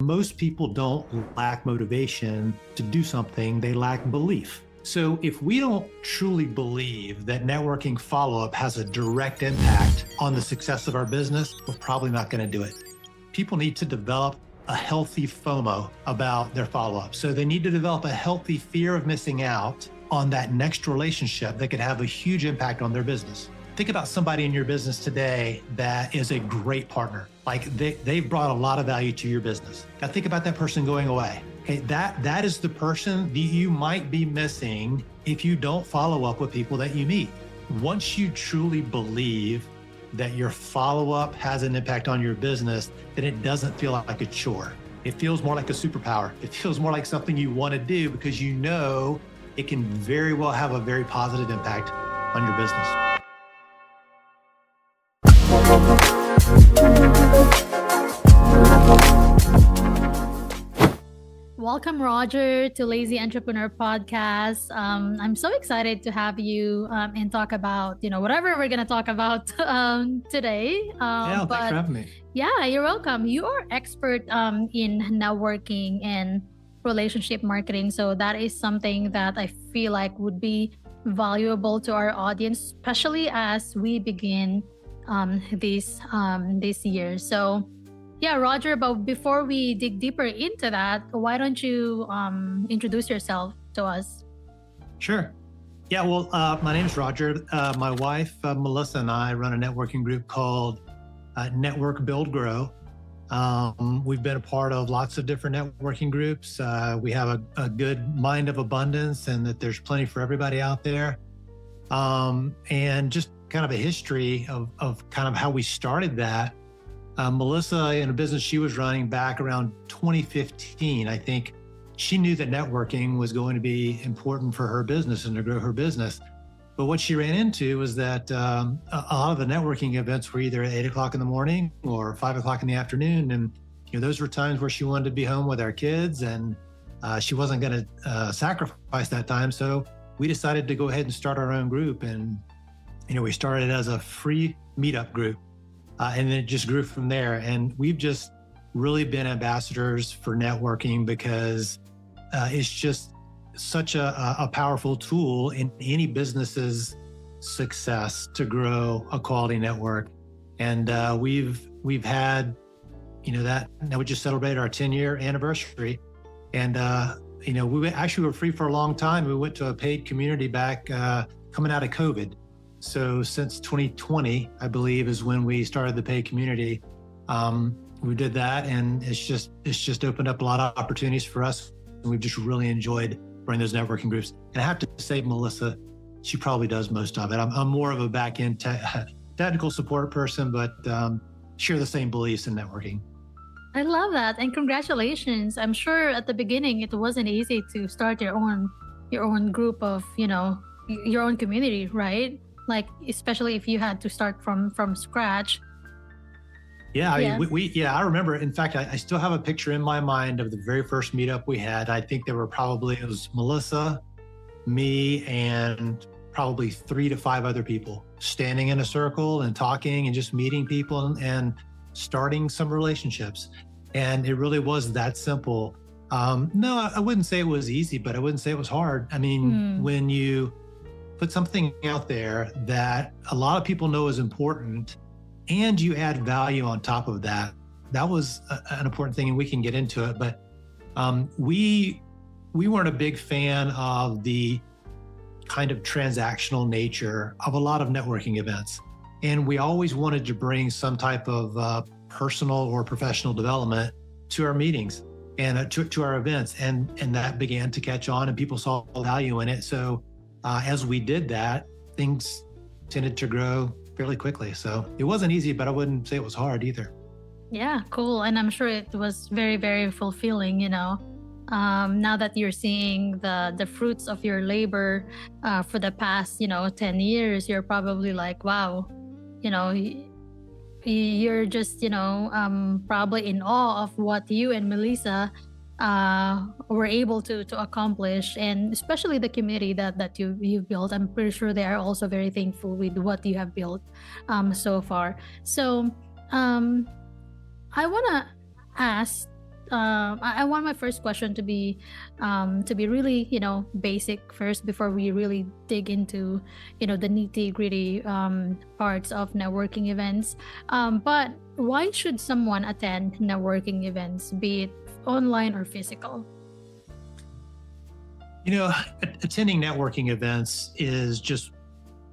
most people don't lack motivation to do something, they lack belief. So if we don't truly believe that networking follow-up has a direct impact on the success of our business, we're probably not going to do it. People need to develop a healthy FOMO about their follow-up. So they need to develop a healthy fear of missing out on that next relationship that could have a huge impact on their business. Think about somebody in your business today that is a great partner. Like they've brought a lot of value to your business. Now think about that person going away. Okay, that is the person that you might be missing if you don't follow up with people that you meet. Once you truly believe that your follow-up has an impact on your business, then it doesn't feel like a chore. It feels more like a superpower. It feels more like something you want to do because you know it can very well have a very positive impact on your business. Welcome, Rodger, to Lazy Entrepreneur Podcast. I'm so excited to have you and talk about, whatever we're going to talk about today. Thanks for having me. Yeah, you're welcome. You are expert in networking and relationship marketing. So that is something that I feel like would be valuable to our audience, especially as we begin this year. So yeah, Rodger, but before we dig deeper into that, why don't you introduce yourself to us? Sure. Yeah, well, my name is Rodger. My wife, Melissa, and I run a networking group called Network Build Grow. We've been a part of lots of different networking groups. We have a good mind of abundance and that there's plenty for everybody out there. And just kind of a history of kind of how we started that. Melissa, in a business she was running back around 2015, I think she knew that networking was going to be important for her business and to grow her business. But what she ran into was that a lot of the networking events were either at 8 o'clock in the morning or 5 o'clock in the afternoon. And those were times where she wanted to be home with our kids and she wasn't going to sacrifice that time. So we decided to go ahead and start our own group. And, we started as a free meetup group. And then it just grew from there. And we've just really been ambassadors for networking because it's just such a powerful tool in any business's success to grow a quality network. And we've had, that now we just celebrated our 10-year anniversary. And, we actually were free for a long time. We went to a paid community back coming out of COVID. So since 2020, I believe, is when we started the paid community. We did that, and it's just opened up a lot of opportunities for us. And we've just really enjoyed running those networking groups. And I have to say, Melissa, she probably does most of it. I'm more of a back-end technical support person, but share the same beliefs in networking. I love that, and congratulations. I'm sure at the beginning it wasn't easy to start your own group of your own community, right? Like, especially if you had to start from scratch. Yeah, I remember. In fact, I still have a picture in my mind of the very first meetup we had. I think it was Melissa, me, and probably 3 to 5 other people standing in a circle and talking and just meeting people and starting some relationships. And it really was that simple. No, I wouldn't say it was easy, but I wouldn't say it was hard. I mean, when you put something out there that a lot of people know is important and you add value on top of that, that was an important thing, and we can get into it. But we weren't a big fan of the kind of transactional nature of a lot of networking events. And we always wanted to bring some type of personal or professional development to our meetings and to our events. And that began to catch on and people saw value in it. So as we did that, things tended to grow fairly quickly. So it wasn't easy, but I wouldn't say it was hard either. Yeah, cool. And I'm sure it was very, very fulfilling, now that you're seeing the fruits of your labor for the past, 10 years, you're probably like, wow, you're just, probably in awe of what you and Melissa were able to accomplish, and especially the community that you've built. I'm pretty sure they are also very thankful with what you have built so far. So I want to ask I want my first question to be really, basic first before we really dig into, the nitty gritty parts of networking events. But why should someone attend networking events, be it online or physical? Attending networking events is just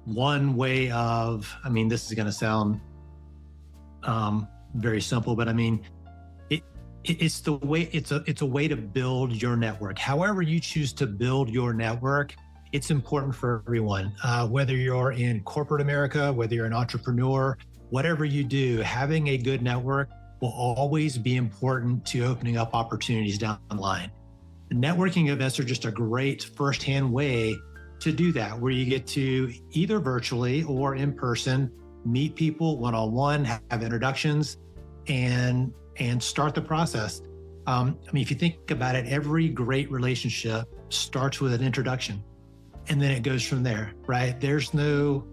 one way of, this is going to sound very simple, but it's the way, it's a way to build your network. However you choose to build your network, it's important for everyone. Whether you're in corporate America, whether you're an entrepreneur, whatever you do, having a good network will always be important to opening up opportunities down the line. Networking events are just a great firsthand way to do that, where you get to either virtually or in person meet people one-on-one, have introductions, and start the process. If you think about it, every great relationship starts with an introduction, and then it goes from there, right? There's no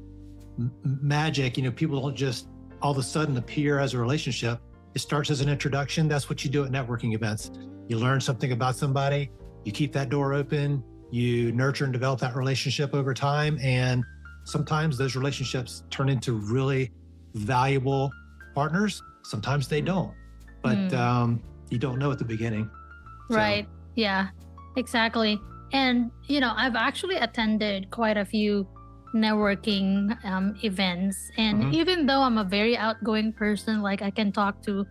magic. People don't just all of a sudden appear as a relationship. It starts as an introduction. That's what you do at networking events. You learn something about somebody, you keep that door open, you nurture and develop that relationship over time. And sometimes those relationships turn into really valuable partners. Sometimes they don't, but you don't know at the beginning. Right. Yeah, exactly. And, I've actually attended quite a few networking events. And even though I'm a very outgoing person, like I can talk to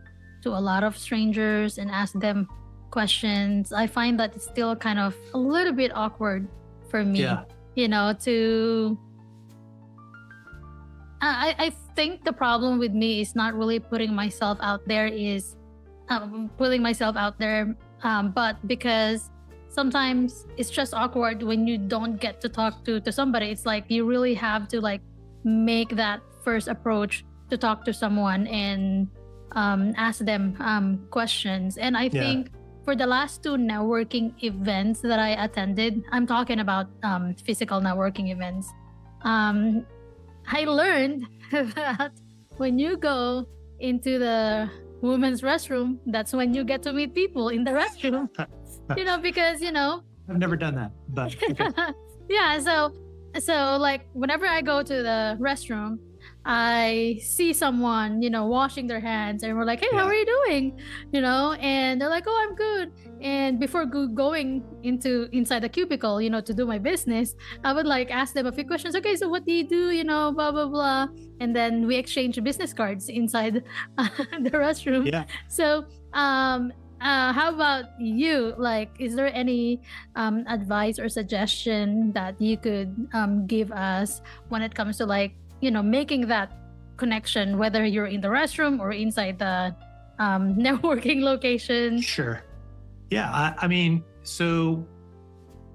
a lot of strangers and ask them questions, I find that it's still kind of a little bit awkward for me, to I think the problem with me is not really putting myself out there, but because sometimes it's just awkward when you don't get to talk to somebody. It's like you really have to like make that first approach to talk to someone and ask them questions. And I think for the last two networking events that I attended, I'm talking about physical networking events, I learned that when you go into the women's restroom, that's when you get to meet people in the restroom. Because I've never done that, but okay. Yeah, so like whenever I go to the restroom, I see someone, washing their hands, and we're like, hey, how are you doing? And they're like, oh, I'm good. And before going inside the cubicle, to do my business, I would like ask them a few questions. Okay, so what do you do? Blah, blah, blah. And then we exchange business cards inside the restroom. Yeah. So, how about you? Like, is there any advice or suggestion that you could give us when it comes to like, making that connection, whether you're in the restroom or inside the networking location? Sure. Yeah. So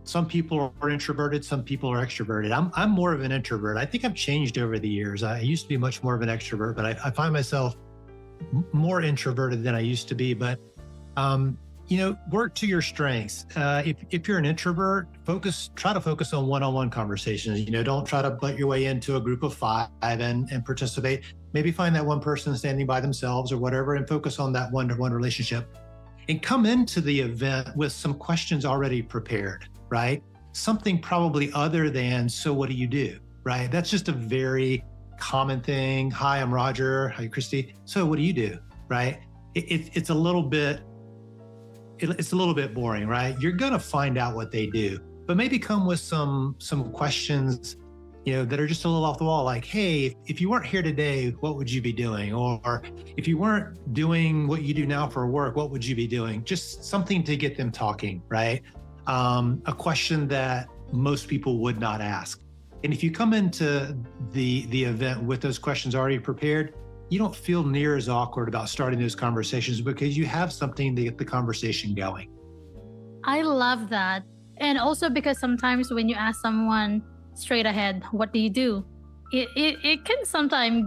some people are introverted, some people are extroverted. I'm more of an introvert. I think I've changed over the years. I used to be much more of an extrovert, but I find myself more introverted than I used to be. But work to your strengths. If you're an introvert, try to focus on one-on-one conversations. Don't try to butt your way into a group of 5 and participate. Maybe find that one person standing by themselves or whatever, and focus on that one-to-one relationship. And come into the event with some questions already prepared, right? Something probably other than, so what do you do, right? That's just a very common thing. Hi, I'm Rodger. Hi, Kristy. So what do you do, right? It's a little bit boring, right? You're going to find out what they do, but maybe come with some questions, that are just a little off the wall. Like, hey, if you weren't here today, what would you be doing? Or if you weren't doing what you do now for work, what would you be doing? Just something to get them talking, right? A question that most people would not ask. And if you come into the event with those questions already prepared, you don't feel near as awkward about starting those conversations because you have something to get the conversation going. I love that. And also because sometimes when you ask someone straight ahead, what do you do? It can sometimes,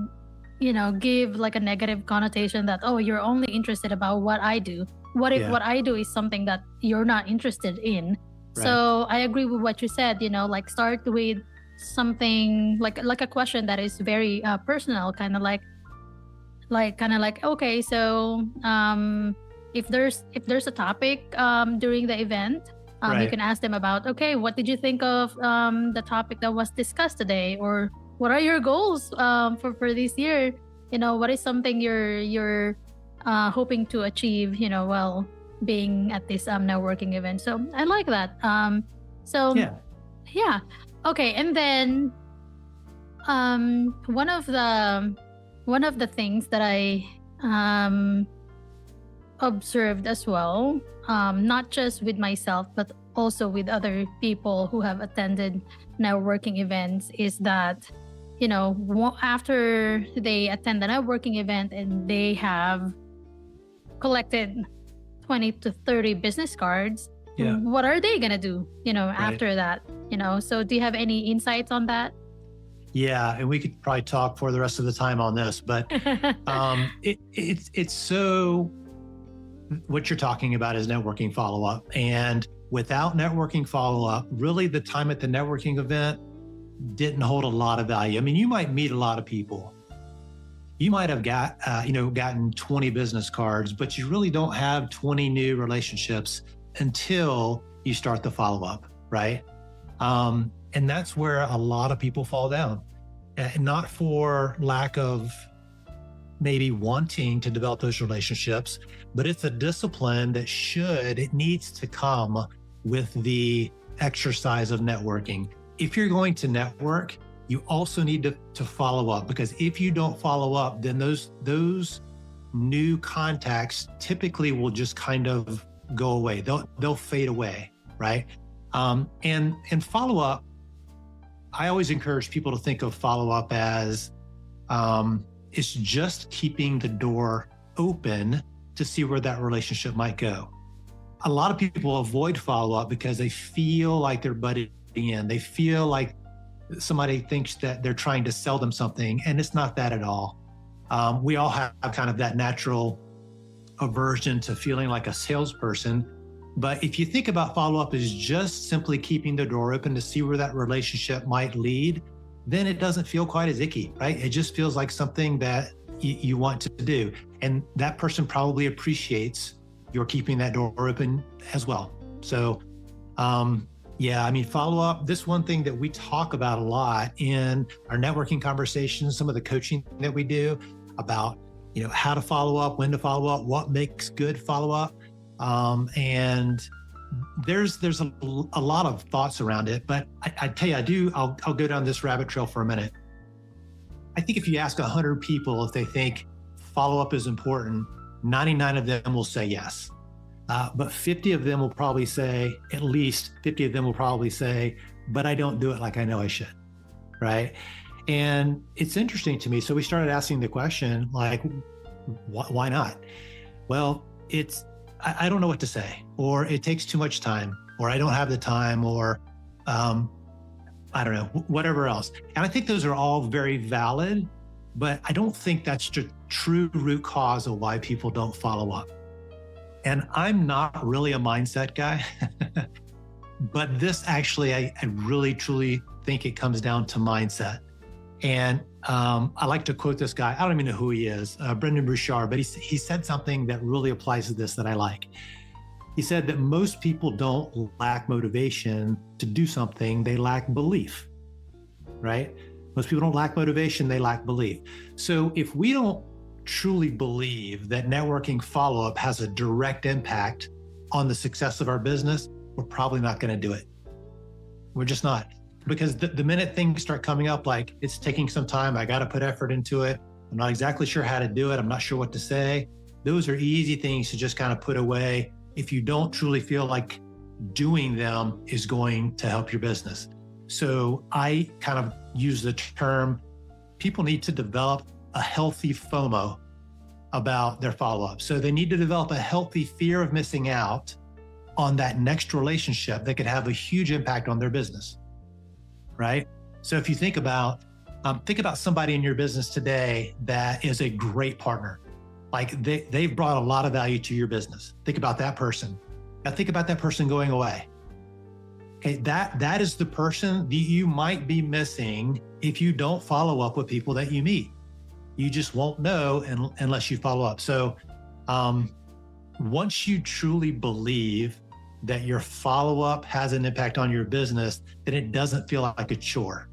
give like a negative connotation that, oh, you're only interested about what I do. What if what I do is something that you're not interested in? Right. So I agree with what you said, like start with something like a question that is very personal, kind of like, okay, so if there's a topic during the event, you Right. can ask them about, okay, what did you think of the topic that was discussed today, or what are your goals for this year? What is something you're hoping to achieve, while being at this networking event. So I like that. So Yeah. yeah. Okay, and then one of the things that I observed as well, not just with myself, but also with other people who have attended networking events, is that, after they attend the networking event and they have collected 20 to 30 business cards, Yeah. what are they going to do, after that? So do you have any insights on that? Yeah. And we could probably talk for the rest of the time on this, but it's so, what you're talking about is networking follow-up. And without networking follow-up, really the time at the networking event didn't hold a lot of value. I mean, you might meet a lot of people. You might have gotten 20 business cards, but you really don't have 20 new relationships until you start the follow-up, right? And that's where a lot of people fall down. Not for lack of maybe wanting to develop those relationships, but it's a discipline that it needs to come with the exercise of networking. If you're going to network, you also need to follow up, because if you don't follow up, then those new contacts typically will just kind of go away. They'll fade away, right? And follow up, I always encourage people to think of follow up as it's just keeping the door open to see where that relationship might go. A lot of people avoid follow up because they feel like they're butting in. They feel like somebody thinks that they're trying to sell them something, and it's not that at all. We all have kind of that natural aversion to feeling like a salesperson. But if you think about follow-up as just simply keeping the door open to see where that relationship might lead, then it doesn't feel quite as icky, right? It just feels like something that you want to do. And that person probably appreciates your keeping that door open as well. So, yeah, I mean, follow-up, this one thing that we talk about a lot in our networking conversations, some of the coaching that we do about, how to follow up, when to follow up, what makes good follow-up. And there's a lot of thoughts around it, but I tell you, I'll go down this rabbit trail for a minute. I think if you ask 100 people if they think follow-up is important, 99 of them will say yes. But 50 of them will probably say, at least 50 of them will probably say, but I don't do it like I know I should, right? And it's interesting to me. So we started asking the question, like, why not? Well, I don't know what to say, or it takes too much time, or I don't have the time, or I don't know, whatever else. And I think those are all very valid, but I don't think that's the true root cause of why people don't follow up. And I'm not really a mindset guy, but this actually, I really, truly think it comes down to mindset. And I like to quote this guy. I don't even know who he is, Brendan Bouchard, but he said something that really applies to this that I like. He said that most people don't lack motivation to do something, they lack belief, right? Most people don't lack motivation, they lack belief. So if we don't truly believe that networking follow-up has a direct impact on the success of our business, we're probably not going to do it. We're just not. Because the minute things start coming up, like it's taking some time, I got to put effort into it, I'm not exactly sure how to do it, I'm not sure what to say, those are easy things to just kind of put away if you don't truly feel like doing them is going to help your business. So I kind of use the term, people need to develop a healthy FOMO about their follow-up. So they need to develop a healthy fear of missing out on that next relationship that could have a huge impact on their business, right? So if you think about somebody in your business today that is a great partner, like they've brought a lot of value to your business. Think about that person. Now think about that person going away. Okay, that is the person that you might be missing if you don't follow up with people that you meet. You just won't know unless you follow up. So once you truly believe that your follow-up has an impact on your business, then it doesn't feel like a chore.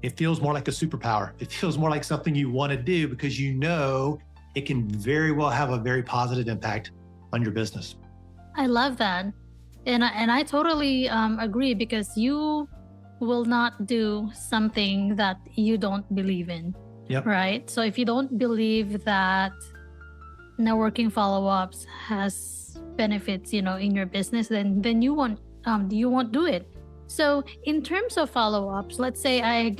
It feels more like a superpower. It feels more like something you want to do because you know it can very well have a very positive impact on your business. I love that. And I totally agree, because you will not do something that you don't believe in. Yep. Right? So if you don't believe that networking follow-ups has benefits, in your business, then you won't do it. So in terms of follow-ups, let's say I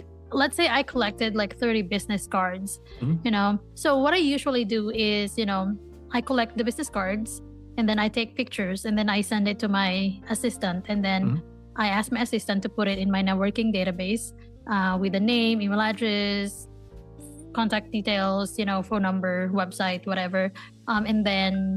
collected like 30 business cards. So what I usually do is, I collect the business cards, and then I take pictures, and then I send it to my assistant, and then I ask my assistant to put it in my networking database with the name, email address, contact details, phone number, website, whatever, and then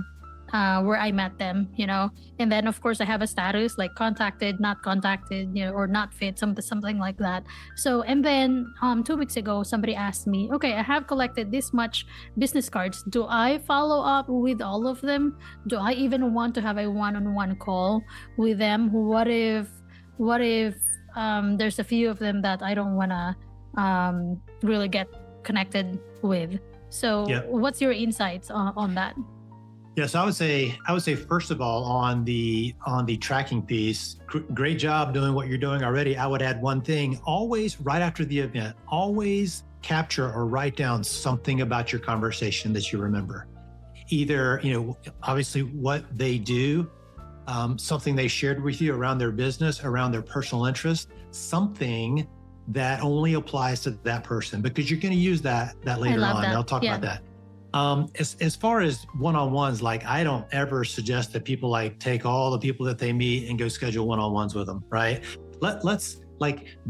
where I met them, and then of course I have a status like contacted, not contacted, or not fit, something like that. So, and then 2 weeks ago, somebody asked me, okay, I have collected this much business cards. Do I follow up with all of them? Do I even want to have a one-on-one call with them? What if there's a few of them that I don't want to really get connected with? So what's your insights on that? Yes, I would say first of all, on the tracking piece, great job doing what you're doing already. I would add one thing: always right after the event, always capture or write down something about your conversation that you remember. Either, obviously what they do, something they shared with you around their business, around their personal interest, something that only applies to that person, because you're going to use that later on. I'll talk about that. As far as one-on-ones, like, I don't ever suggest that people like take all the people that they meet and go schedule one-on-ones with them, right? Let's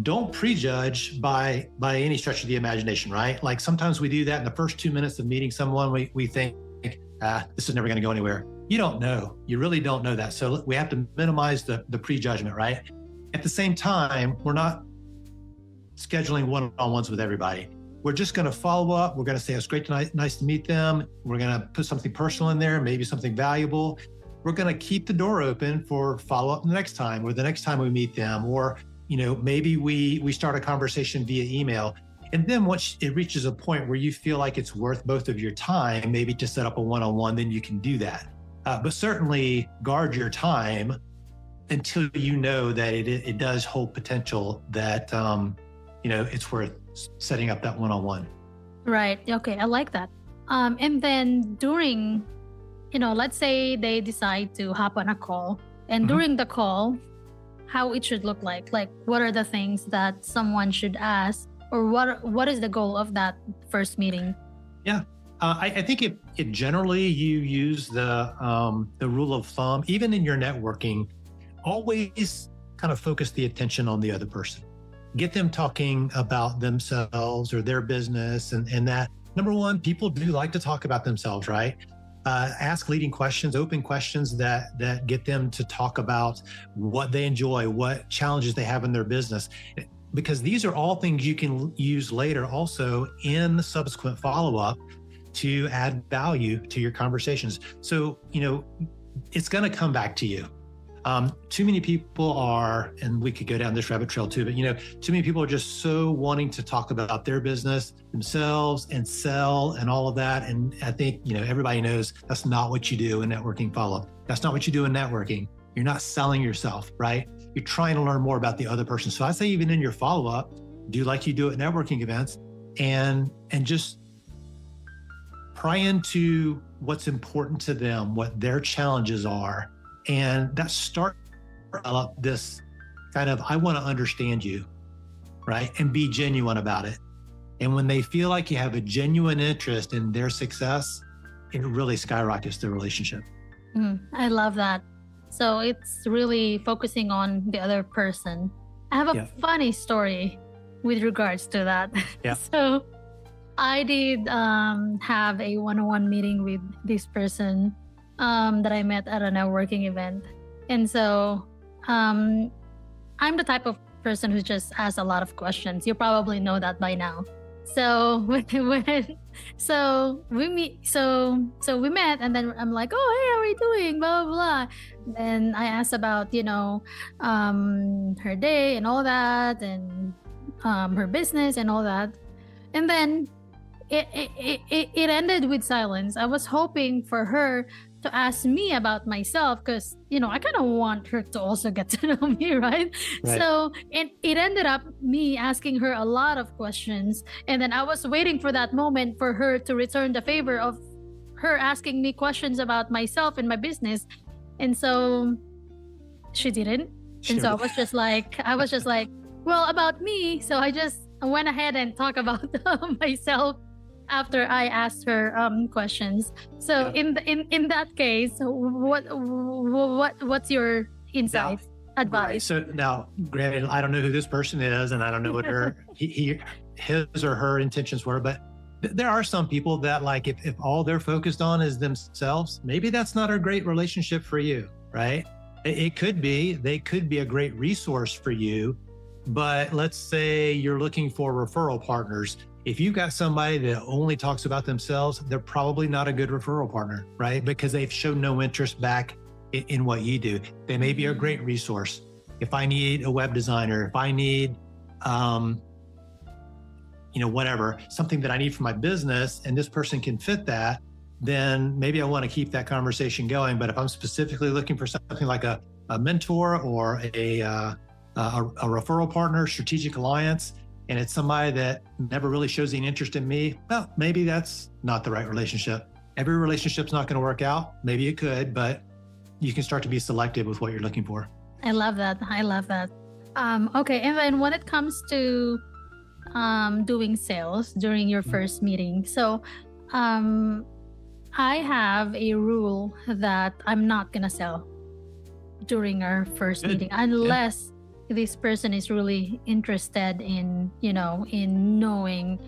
don't prejudge by any stretch of the imagination, right? Like, sometimes we do that in the first 2 minutes of meeting someone. We think, this is never going to go anywhere. You don't know. You really don't know that. So we have to minimize the prejudgment, right? At the same time, we're not scheduling one-on-ones with everybody. We're just going to follow up. We're going to say it's great tonight, nice to meet them. We're going to put something personal in there, maybe something valuable. We're going to keep the door open for follow-up the next time, or the next time we meet them, or maybe we start a conversation via email. And then once it reaches a point where you feel like it's worth both of your time, maybe to set up a one-on-one, then you can do that. But certainly guard your time until you know that it does hold potential, that it's worth setting up that one-on-one. Right. Okay. I like that. And then during, let's say they decide to hop on a call, and during the call, how it should look like what are the things that someone should ask, or what is the goal of that first meeting? Yeah. I think it generally, you use the rule of thumb, even in your networking, always kind of focus the attention on the other person. Get them talking about themselves or their business, and that. Number one, people do like to talk about themselves, right? Ask leading questions, open questions that get them to talk about what they enjoy, what challenges they have in their business, because these are all things you can use later also in the subsequent follow-up to add value to your conversations. So, it's going to come back to you. Too many people are, and we could go down this rabbit trail too, but too many people are just so wanting to talk about their business, themselves, and sell and all of that. And I think, everybody knows that's not what you do in networking follow-up. That's not what you do in networking. You're not selling yourself, right? You're trying to learn more about the other person. So I say, even in your follow-up, do like you do at networking events, and just pry into what's important to them, what their challenges are. And that start up this kind of, I want to understand you, right? And be genuine about it. And when they feel like you have a genuine interest in their success, it really skyrockets the relationship. I love that. So it's really focusing on the other person. I have a funny story with regards to that. Yeah. So I did have a one-on-one meeting with this person that I met at a networking event. And so I'm the type of person who just asks a lot of questions. You probably know that by now. So so we meet, so we met, and then I'm like, oh, hey, how are you doing? Blah blah blah. Then I asked about, her day and all that, and her business and all that. And then it ended with silence. I was hoping for her to ask me about myself, because I kind of want her to also get to know me, right? Right. So it ended up me asking her a lot of questions, and then I was waiting for that moment for her to return the favor of her asking me questions about myself and my business. And so she didn't. And so Sure. I was just like, well, about me. So I just went ahead and talked about myself after I asked her questions. So Yeah. in that case, what's your insight, Right. advice? So now, granted, I don't know who this person is, and I don't know what his or her intentions were, but there are some people that, like, if all they're focused on is themselves, maybe that's not a great relationship for you, right? It could be, they could be a great resource for you, but let's say you're looking for referral partners. If you've got somebody that only talks about themselves, they're probably not a good referral partner, right? Because they've shown no interest back in what you do. They may be a great resource. If I need a web designer, if I need, whatever, something that I need for my business, and this person can fit that, then maybe I want to keep that conversation going. But if I'm specifically looking for something like a mentor or a referral partner, strategic alliance, and it's somebody that never really shows any interest in me, well, maybe that's not the right relationship. Every relationship's not going to work out. Maybe it could, but you can start to be selective with what you're looking for. I love that. I love that. Okay, and then when it comes to doing sales during your first meeting, so I have a rule that I'm not gonna sell during our first Good. meeting unless this person is really interested in in knowing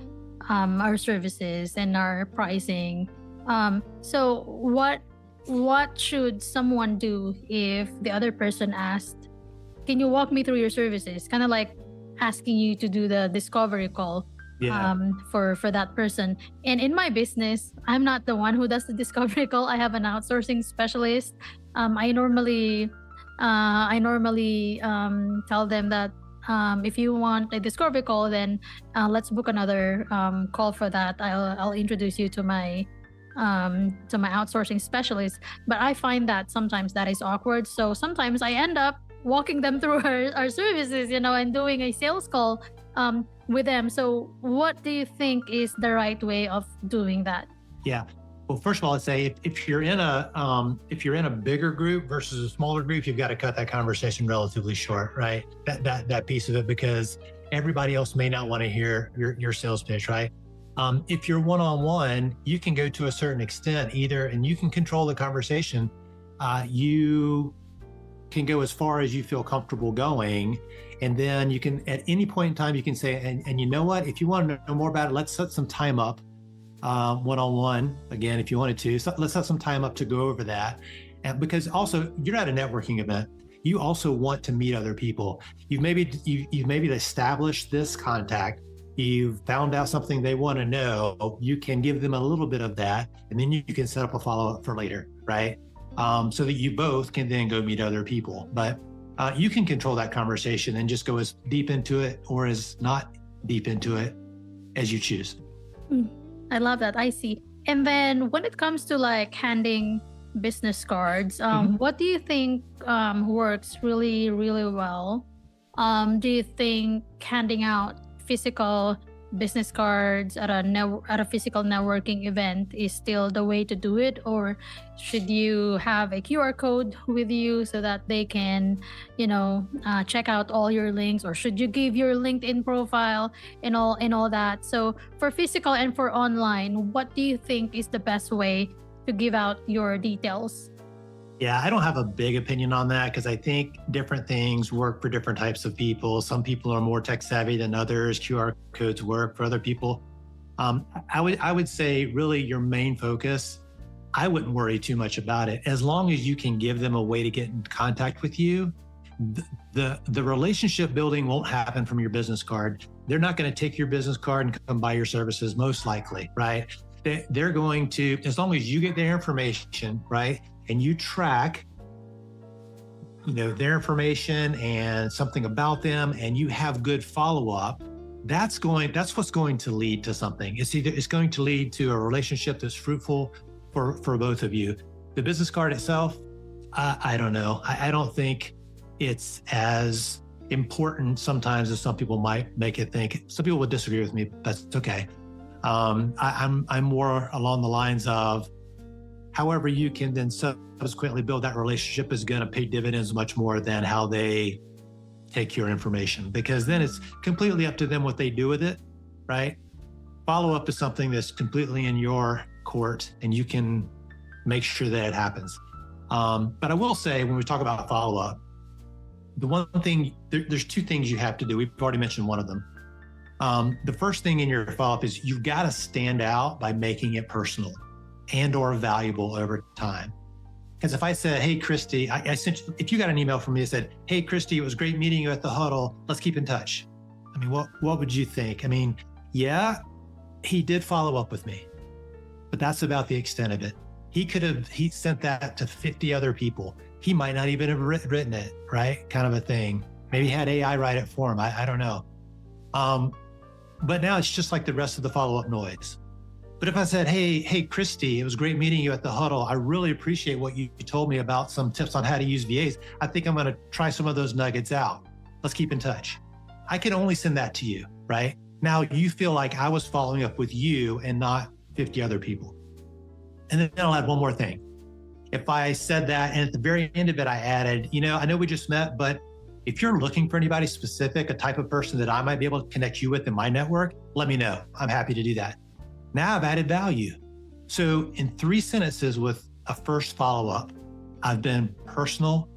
our services and our pricing. So what should someone do if the other person asked, can you walk me through your services, kind of like asking you to do the discovery call Yeah. for that person? And in my business, I'm not the one who does the discovery call. I have an outsourcing specialist. I normally tell them that if you want a discovery call, then let's book another call for that. I'll introduce you to my outsourcing specialist. But I find that sometimes that is awkward. So sometimes I end up walking them through our services, and doing a sales call with them. So what do you think is the right way of doing that? Yeah. Well, first of all, I'd say if you're in a bigger group versus a smaller group, you've got to cut that conversation relatively short, right? That piece of it, because everybody else may not want to hear your sales pitch, right? If you're one-on-one, you can go to a certain extent either, and you can control the conversation. You can go as far as you feel comfortable going. And then you can, at any point in time, you can say, and you know what, if you want to know more about it, let's set some time up one-on-one again, if you wanted to. So let's set some time up to go over that. And because also you're at a networking event, you also want to meet other people. You've maybe established this contact. You've found out something they want to know. You can give them a little bit of that, and then you can set up a follow-up for later, right? So that you both can then go meet other people. But you can control that conversation and just go as deep into it or as not deep into it as you choose. I love that. I see. And then when it comes to like handing business cards, what do you think works really, really well? Do you think handing out physical business cards at a physical networking event is still the way to do it, or should you have a QR code with you so that they can check out all your links, or should you give your LinkedIn profile and all that? So for physical and for online, what do you think is the best way to give out your details? Yeah, I don't have a big opinion on that because I think different things work for different types of people. Some people are more tech savvy than others. QR codes work for other people. I would say really your main focus, I wouldn't worry too much about it. As long as you can give them a way to get in contact with you, the relationship building won't happen from your business card. they're not going to take your business card and come buy your services, most likely, right? They're going to, as long as you get their information, right, and you track, their information and something about them, and you have good follow-up, that's what's going to lead to something. It's going to lead to a relationship that's fruitful for both of you. The business card itself, I don't know. I don't think it's as important sometimes as some people might make it think. Some people would disagree with me, but that's okay. I'm more along the lines of however you can then subsequently build that relationship is going to pay dividends much more than how they take your information, because then it's completely up to them what they do with it, right? Follow up is something that's completely in your court, and you can make sure that it happens. But I will say, when we talk about follow up, the one thing, there's two things you have to do. We've already mentioned one of them. The first thing in your follow-up is you've got to stand out by making it personal and or valuable over time. Because if I said, hey, Kristy, I sent you, if you got an email from me that said, hey, Kristy, it was great meeting you at the huddle. Let's keep in touch. I mean, what would you think? I mean, yeah, he did follow up with me, but that's about the extent of it. He sent that to 50 other people. He might not even have written it, right? Kind of a thing. Maybe he had AI write it for him. I don't know. But now it's just like the rest of the follow-up noise. But if I said, hey, Kristy, it was great meeting you at the huddle. I really appreciate what you told me about some tips on how to use VAs. I think I'm going to try some of those nuggets out. Let's keep in touch. I can only send that to you, right? Now you feel like I was following up with you and not 50 other people. And then I'll add one more thing. If I said that, and at the very end of it, I added, I know we just met, but if you're looking for anybody specific, a type of person that I might be able to connect you with in my network, let me know. I'm happy to do that. Now I've added value. So in 3 sentences with a first follow-up, I've been personal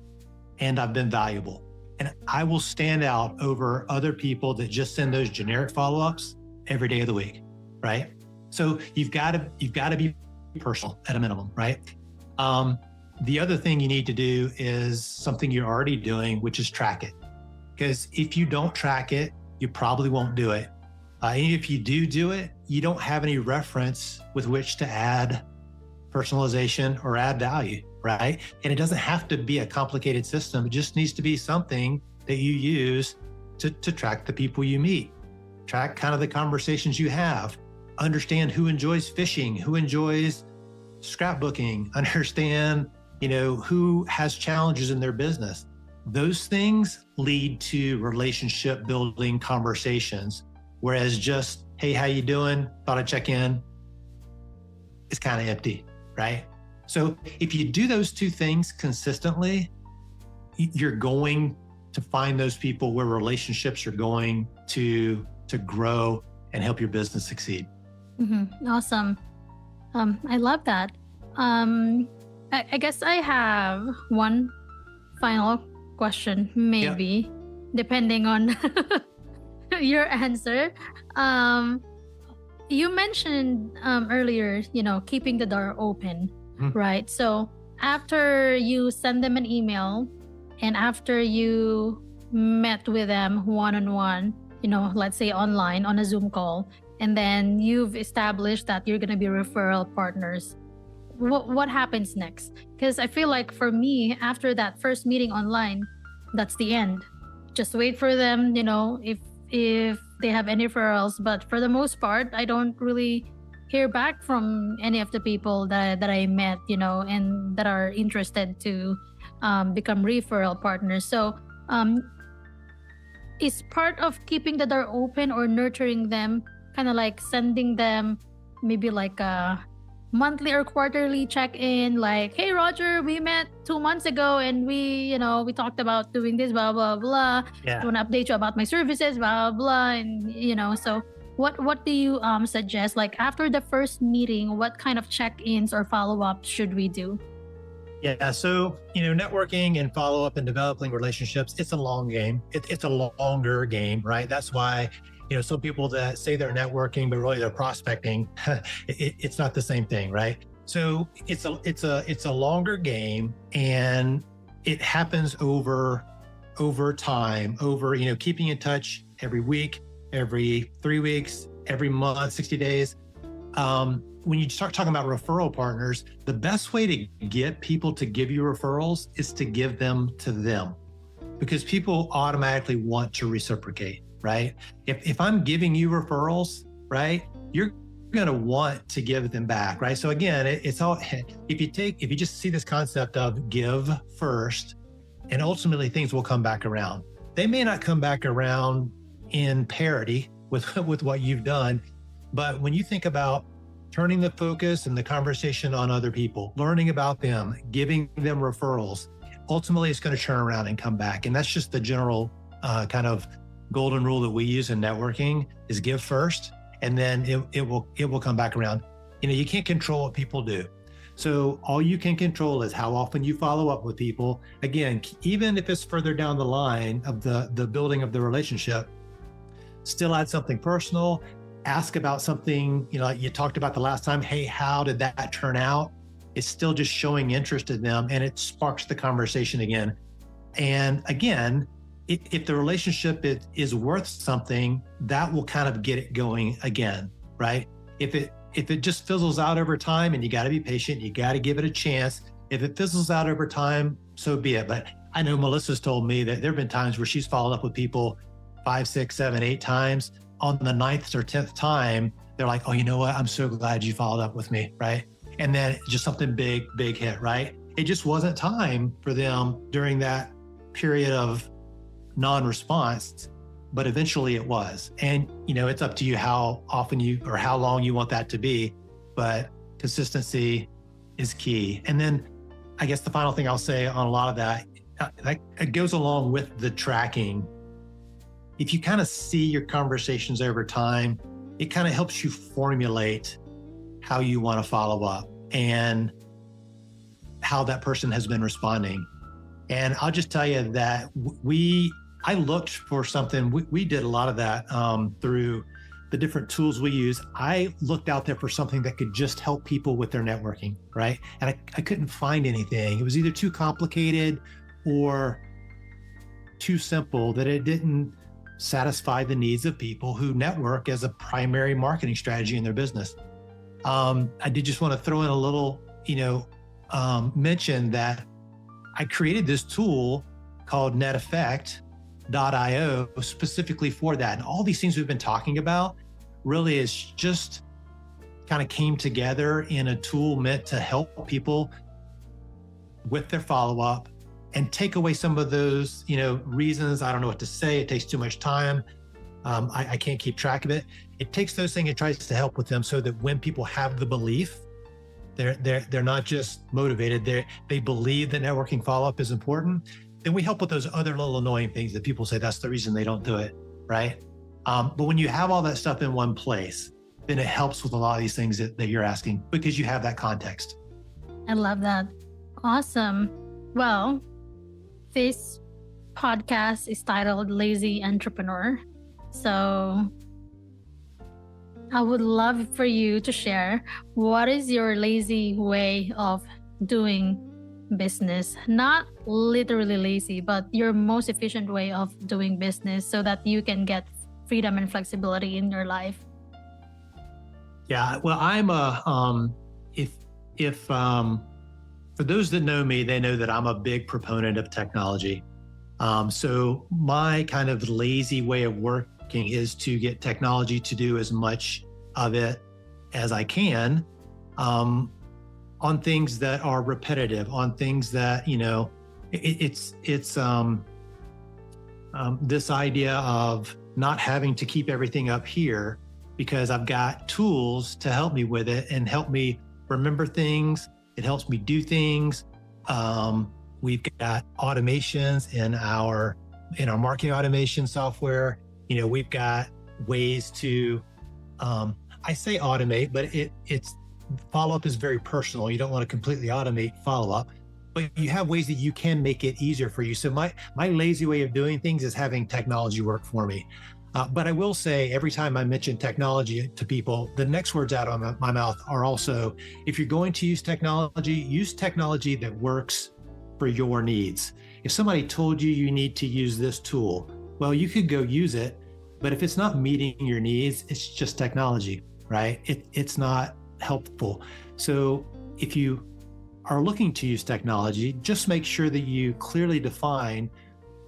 and I've been valuable. And I will stand out over other people that just send those generic follow-ups every day of the week, right? So you've got to be personal at a minimum, right? The other thing you need to do is something you're already doing, which is track it. Because if you don't track it, you probably won't do it. And if you do it, you don't have any reference with which to add personalization or add value, right? And it doesn't have to be a complicated system. It just needs to be something that you use to track the people you meet, track kind of the conversations you have, understand who enjoys fishing, who enjoys scrapbooking, understand, who has challenges in their business. Those things lead to relationship building conversations, whereas just, hey, how you doing? Thought I'd check in. It's kind of empty, right? So if you do those two things consistently, you're going to find those people where relationships are going to grow and help your business succeed. Mm-hmm. Awesome. I love that. I guess I have one final question, maybe, depending on your answer. You mentioned earlier, keeping the door open, right? So after you send them an email and after you met with them one-on-one, let's say online on a Zoom call, and then you've established that you're going to be referral partners, what happens next? Because I feel like for me, after that first meeting online, that's the end. Just wait for them, if they have any referrals. But for the most part, I don't really hear back from any of the people that I met, and that are interested to become referral partners. So is part of keeping the door open or nurturing them kind of like sending them maybe like a monthly or quarterly check-in, like, hey, Rodger, we met 2 months ago and we talked about doing this, blah, blah, blah. Yeah. I want to update you about my services, blah, blah. And, so what do you suggest? Like after the first meeting, what kind of check-ins or follow-ups should we do? Yeah. So, networking and follow-up and developing relationships, it's a long game. It's a longer game, right? That's why some people that say they're networking, but really they're prospecting, it's not the same thing, right? So it's a longer game, and it happens over time, keeping in touch every week, every 3 weeks, every month, 60 days. When you start talking about referral partners, the best way to get people to give you referrals is to give them to them, because people automatically want to reciprocate, right? If I'm giving you referrals, right, you're going to want to give them back, right? So again, it's all, if you just see this concept of give first, and ultimately things will come back around. They may not come back around in parity with what you've done, but when you think about turning the focus and the conversation on other people, learning about them, giving them referrals, ultimately it's going to turn around and come back. And that's just the general kind of golden rule that we use in networking, is give first, and then it will come back around. You know, you can't control what people do. So all you can control is how often you follow up with people. Again, even if it's further down the line of the building of the relationship, still add something personal. Ask about something, you know, like you talked about the last time. Hey, how did that turn out? It's still just showing interest in them, and it sparks the conversation again. And again, if the relationship is worth something, that will kind of get it going again, right? If it just fizzles out over time, and you got to be patient, you got to give it a chance. If it fizzles out over time, so be it. But I know Melissa's told me that there have been times where she's followed up with people 5, 6, 7, 8 times. On the 9th or 10th time, they're like, oh, you know what? I'm so glad you followed up with me, right? And then just something big hit, right? It just wasn't time for them during that period of non-response, but eventually it was. And, you know, it's up to you how often or how long you want that to be, but consistency is key. And then I guess the final thing I'll say on a lot of that, it goes along with the tracking. If you kind of see your conversations over time, it kind of helps you formulate how you want to follow up and how that person has been responding. And I'll just tell you that I looked for something. We did a lot of that through the different tools we use. I looked out there for something that could just help people with their networking, right? And I couldn't find anything. It was either too complicated or too simple, that it didn't satisfy the needs of people who network as a primary marketing strategy in their business. I did just want to throw in a little, mention that I created this tool called neteffect.io specifically for that. And all these things we've been talking about really is just kind of came together in a tool meant to help people with their follow-up and take away some of those, reasons. I don't know what to say. It takes too much time. I can't keep track of it. It takes those things and tries to help with them so that when people have the belief, they're not just motivated. They believe that networking follow-up is important. Then we help with those other little annoying things that people say that's the reason they don't do it, right? But when you have all that stuff in one place, then it helps with a lot of these things that you're asking, because you have that context. I love that. Awesome. Well, this podcast is titled Lazy Entrepreneur. So I would love for you to share, what is your lazy way of doing business? Not literally lazy, but your most efficient way of doing business so that you can get freedom and flexibility in your life. Yeah, well, I'm for those that know me, they know that I'm a big proponent of technology. So my kind of lazy way of working is to get technology to do as much of it as I can on things that are repetitive, on things that, it's this idea of not having to keep everything up here, because I've got tools to help me with it and help me remember things. It helps me do things. We've got automations in our marketing automation software. We've got ways to, I say automate, but it's follow-up is very personal. You don't want to completely automate follow-up, but you have ways that you can make it easier for you. So my lazy way of doing things is having technology work for me. But I will say, every time I mention technology to people, the next words out of my mouth are also, if you're going to use technology that works for your needs. If somebody told you need to use this tool, well, you could go use it, But if it's not meeting your needs, it's just technology, right? It's not helpful. So if you are looking to use technology, just make sure that you clearly define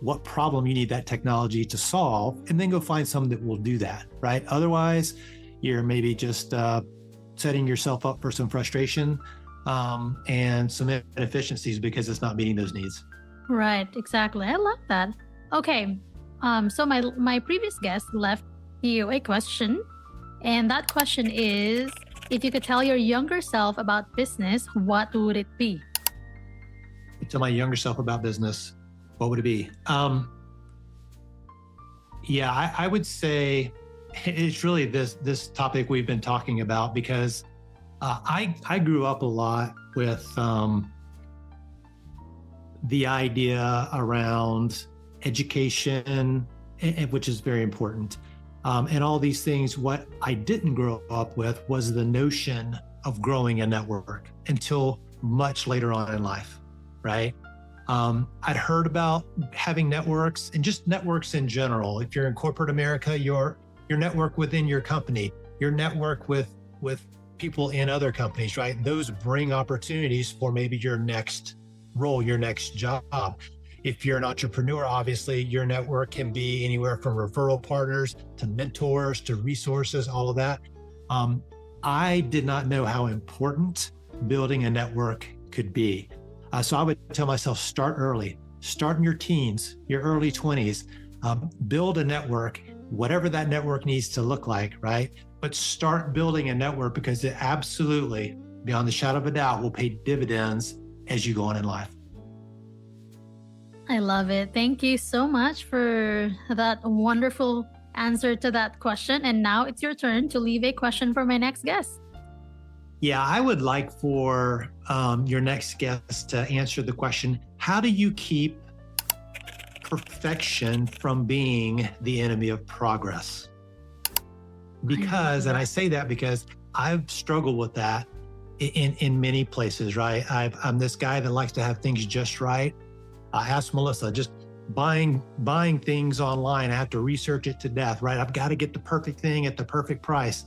what problem you need that technology to solve, and then go find someone that will do that, right? Otherwise, you're maybe just setting yourself up for some frustration and some inefficiencies because it's not meeting those needs. Right, exactly. I love that. Okay, so my previous guest left you a question, and that question is, if you could tell your younger self about business, what would it be? Tell my younger self about business, what would it be? Yeah, I would say it's really this topic we've been talking about, because I grew up a lot with the idea around education, which is very important. And all these things. What I didn't grow up with was the notion of growing a network until much later on in life, right? I'd heard about having networks and just networks in general. If you're in corporate America, your network within your company, your network with people in other companies, right? Those bring opportunities for maybe your next role, your next job. If you're an entrepreneur, obviously your network can be anywhere from referral partners to mentors to resources, all of that. I did not know how important building a network could be. So I would tell myself, start early, start in your teens, your early 20s, build a network, whatever that network needs to look like, right? But start building a network, because it absolutely, beyond the shadow of a doubt, will pay dividends as you go on in life. I love it. Thank you so much for that wonderful answer to that question. And now it's your turn to leave a question for my next guest. Yeah, I would like for your next guest to answer the question, how do you keep perfection from being the enemy of progress? Because, and I say that because I've struggled with that in many places, right? I'm this guy that likes to have things just right. I asked Melissa, just buying things online, I have to research it to death, right? I've got to get the perfect thing at the perfect price.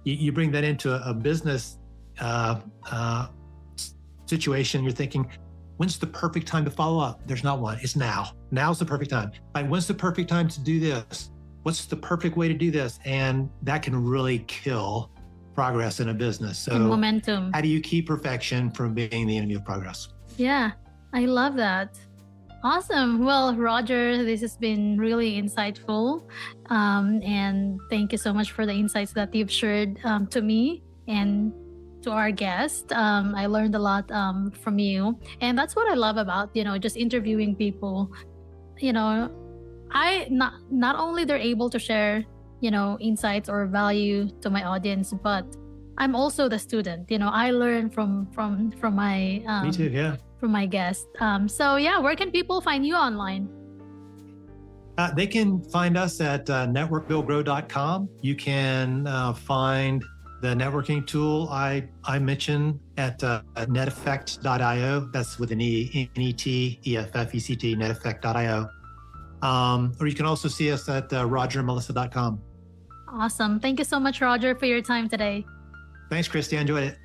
You bring that into a business situation, you're thinking, when's the perfect time to follow up? There's not one. It's now. Now's the perfect time. Like, when's the perfect time to do this? What's the perfect way to do this? And that can really kill progress in a business. So and momentum. How do you keep perfection from being the enemy of progress? Yeah, I love that. Awesome. Well, Rodger, this has been really insightful. And thank you so much for the insights that you've shared to me and to our guest. I learned a lot from you. And that's what I love about, just interviewing people. I not only they're able to share, insights or value to my audience, but I'm also the student. I learn from my Me too, yeah. From my guest. So yeah, where can people find you online? They can find us at networkbuildgrow.com. You can find the networking tool I mentioned at neteffect.io. That's with an E, N-E-T-E-F-F-E-C-T, neteffect.io. Or you can also see us at rodgermelissa.com. Awesome. Thank you so much, Rodger, for your time today. Thanks, Kristy. I enjoyed it.